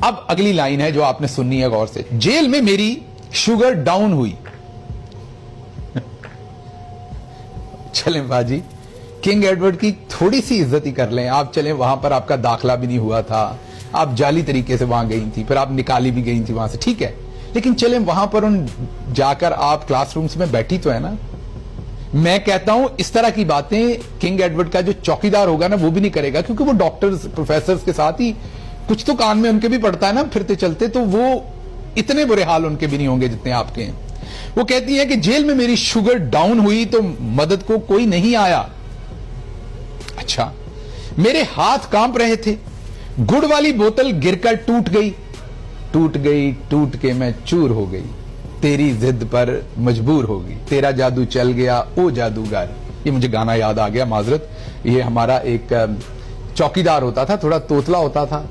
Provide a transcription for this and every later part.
अब अगली लाइन है जो आपने सुननी है गौर से। जेल में मेरी शुगर डाउन हुई। चलें बाजी, किंग एडवर्ड की थोड़ी सी इज्जत ही कर लें। आप चलें, वहां पर आपका दाखिला भी नहीं हुआ था, आप जाली तरीके से वहां गई थी, फिर आप निकाली भी गई थी वहां से, ठीक है, लेकिन चलें वहां पर उन जाकर आप क्लासरूम्स में बैठी तो है ना। मैं कहता हूं इस तरह की बातें किंग एडवर्ड का जो चौकीदार होगा ना वो भी नहीं करेगा, क्योंकि वो डॉक्टर्स प्रोफेसर्स के साथ ही कुछ तो कान में उनके भी पड़ता है ना फिरते चलते, तो वो इतने बुरे हाल उनके भी नहीं होंगे जितने आपके हैं। वो कहती है कि जेल में मेरी शुगर डाउन हुई तो मदद को कोई नहीं आया। अच्छा, मेरे हाथ कांप रहे थे, गुड़ वाली बोतल गिरकर टूट गई, टूट के मैं चूर हो गई, तेरी जिद पर मजबूर हो गई, तेरा जादू चल गया ओ जादूगर। ये मुझे गाना याद आ गया, माजरत। ये हमारा एक चौकीदार होता था, थोड़ा तोतला होता था,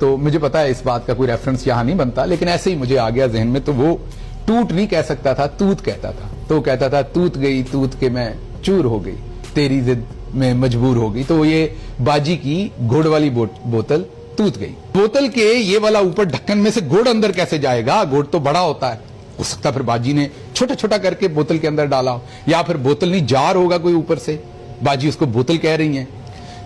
तो मुझे पता है इस बात का कोई रेफरेंस यहां नहीं बनता, लेकिन ऐसे ही मुझे आ गया जहन में। तो वो टूट नहीं कह सकता था, तूत कहता था, तो कहता था टूट गई, टूट के मैं चूर हो गई, तेरी जिद में मजबूर हो गई। तो ये बाजी की गुड़ वाली बोतल टूट गई। बोतल के ये वाला ऊपर ढक्कन में से गुड़ अंदर कैसे जाएगा? गुड़ तो बड़ा होता है, हो सकता फिर बाजी ने छोटा छोटा करके बोतल के अंदर डाला, या फिर बोतल नहीं जार होगा कोई ऊपर से, बाजी उसको बोतल कह रही है।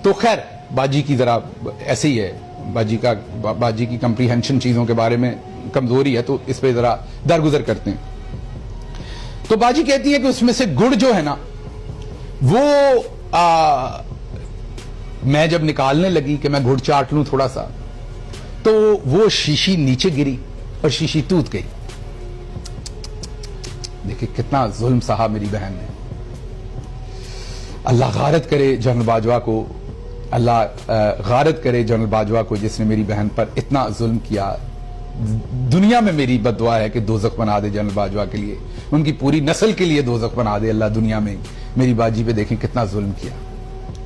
तो खैर बाजी की जरा ऐसे ही है, बाजी की कंप्रीहेंशन चीजों के बारे में कमजोरी है, तो इस पे जरा दरगुजर करते हैं। तो बाजी कहती है कि उसमें से गुड़ जो है ना वो मैं जब निकालने लगी कि मैं गुड़ चाट लूं थोड़ा सा, तो वो शीशी नीचे गिरी और शीशी टूट गई। देखिए कितना जुल्म सहा मेरी बहन ने। अल्लाह गारत करे जनरल बाजवा को, अल्लाह गारत करे जनरल बाजवा को जिसने मेरी बहन पर इतना जुल्म किया। दुनिया में मेरी बद्दुआ है कि दोजख बना दे जनरल बाजवा के लिए, उनकी पूरी नस्ल के लिए दोजख बना दे अल्लाह दुनिया में। मेरी बाजी पे देखें कितना जुल्म किया।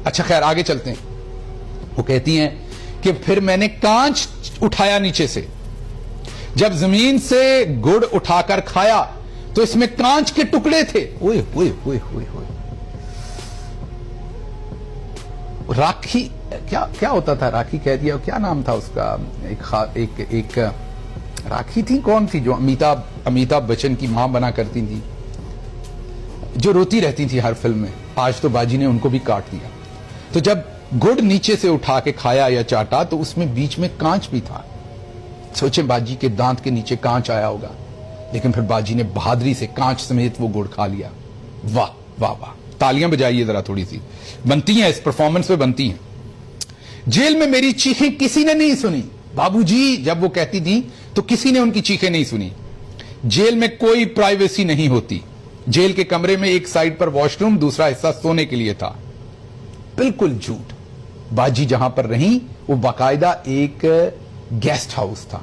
अच्छा खैर आगे चलते हैं। वो कहती हैं कि फिर मैंने कांच उठाया नीचे से, जब जमीन से गुड़ उठाकर खाया तो इसमें कांच के टुकड़े थे। ओए ओए ओए ओए ओए, राखी क्या क्या होता था? राखी कह दिया, क्या नाम था उसका? एक राखी थी, कौन थी जो अमिताभ बच्चन की मां बना करती थी, जो रोती रहती थी हर फिल्म में। आज तो बाजी ने उनको भी काट दिया। तो जब गुड़ नीचे से उठा के खाया या चाटा तो उसमें बीच में कांच भी था। सोचे बाजी के दांत के नीचे कांच आया होगा, लेकिन फिर बाजी ने बहादुरी से कांच समेत वो गुड़ खा लिया। वाह वाह वाह, तालियां बजाइए जरा, थोड़ी सी बनती हैं इस परफॉर्मेंस पे बनती हैं। जेल में मेरी चीखें किसी ने नहीं सुनी। बाबूजी जब वो कहती थी तो किसी ने उनकी चीखें नहीं सुनी। जेल में कोई प्राइवेसी नहीं होती। जेल के कमरे में एक साइड पर वॉशरूम, दूसरा हिस्सा सोने के लिए था। बिल्कुल झूठ। बाजी जहां पर रही वो बाकायदा एक गेस्ट हाउस था।